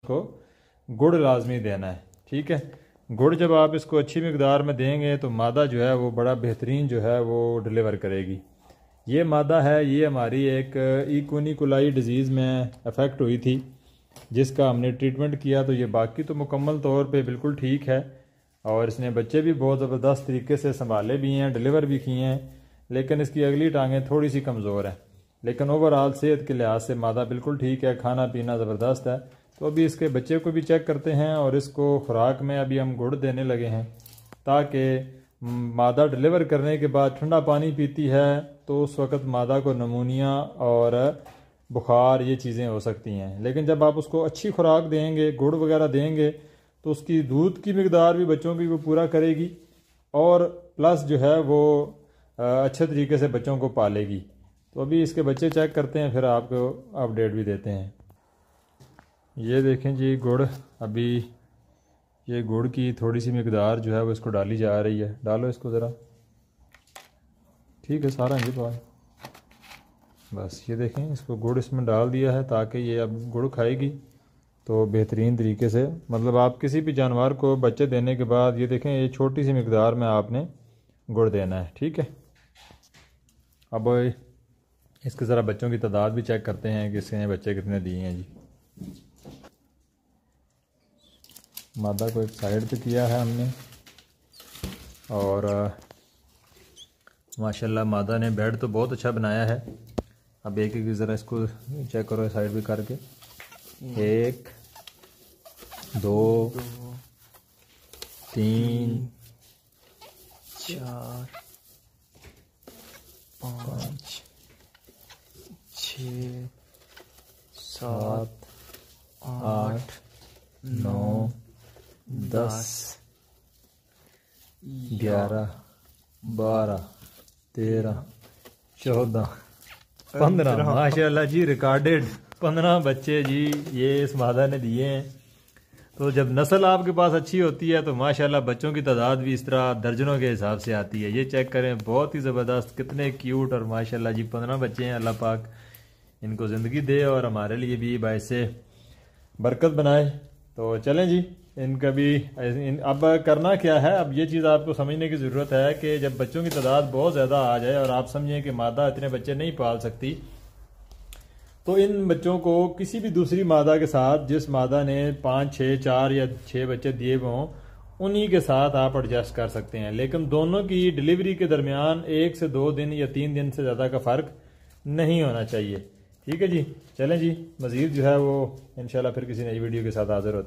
को गुड़ लाजमी देना है। ठीक है, गुड़ जब आप इसको अच्छी मकदार में देंगे तो मादा जो है वो बड़ा बेहतरीन जो है वो डिलीवर करेगी। ये मादा है, ये हमारी एक इकोनिकुलाई डिज़ीज़ में अफेक्ट हुई थी जिसका हमने ट्रीटमेंट किया, तो ये बाकी तो मुकम्मल तौर पे बिल्कुल ठीक है और इसने बच्चे भी बहुत ज़बरदस्त तरीके से संभाले भी हैं, डिलीवर भी किए हैं, लेकिन इसकी अगली टांगें थोड़ी सी कमज़ोर हैं। लेकिन ओवरऑल सेहत के लिहाज से मादा बिल्कुल ठीक है, खाना पीना ज़बरदस्त है। तो अभी इसके बच्चे को भी चेक करते हैं और इसको खुराक में अभी हम गुड़ देने लगे हैं ताकि मादा डिलीवर करने के बाद ठंडा पानी पीती है तो उस वक़्त मादा को नमूनिया और बुखार ये चीज़ें हो सकती हैं। लेकिन जब आप उसको अच्छी खुराक देंगे, गुड़ वगैरह देंगे, तो उसकी दूध की मकदार भी बच्चों की वो पूरा करेगी और प्लस जो है वो अच्छे तरीके से बच्चों को पालेगी। तो अभी इसके बच्चे चेक करते हैं, फिर आपको अपडेट भी देते हैं। ये देखें जी गुड़, अभी ये गुड़ की थोड़ी सी मकदार जो है वो इसको डाली जा रही है। डालो इसको ज़रा, ठीक है सारा जी पास। बस ये देखें, इसको गुड़ इसमें डाल दिया है ताकि ये अब गुड़ खाएगी तो बेहतरीन तरीके से, मतलब आप किसी भी जानवर को बच्चे देने के बाद ये देखें ये छोटी सी मकदार में आपने गुड़ देना है। ठीक है, अब इसके ज़रा बच्चों की तादाद भी चेक करते हैं कि इसके बच्चे कितने दिए हैं जी। मादा को एक साइड पे किया है हमने और माशाल्लाह मादा ने बेड तो बहुत अच्छा बनाया है। अब एक एक ज़रा इसको चेक करो साइड भी करके। 1 2 3 4 5 6 7 8 9 10 11 12 13 14 15 माशाल्लाह जी, रिकॉर्डेड 15 बच्चे जी ये इस मादा ने दिए हैं। तो जब नस्ल आपके पास अच्छी होती है तो माशाल्लाह बच्चों की तादाद भी इस तरह दर्जनों के हिसाब से आती है। ये चेक करें, बहुत ही ज़बरदस्त, कितने क्यूट और माशाल्लाह जी 15 बच्चे हैं। अल्लाह पाक इनको ज़िंदगी दे और हमारे लिए भी बायसे बरकत बनाए। तो चलें जी, इनका भी अब करना क्या है, अब ये चीज़ आपको समझने की ज़रूरत है कि जब बच्चों की तादाद बहुत ज़्यादा आ जाए और आप समझें कि मादा इतने बच्चे नहीं पाल सकती, तो इन बच्चों को किसी भी दूसरी मादा के साथ, जिस मादा ने 5 6 4 या 6 बच्चे दिए हों, उन्हीं के साथ आप एडजस्ट कर सकते हैं। लेकिन दोनों की डिलीवरी के दरमियान 1 से 2 दिन या 3 दिन से ज़्यादा का फ़र्क नहीं होना चाहिए। ठीक है जी, चलें जी, मज़ीद जो है वो इंशाल्लाह फिर किसी नई वीडियो के साथ हाज़िर होते हैं।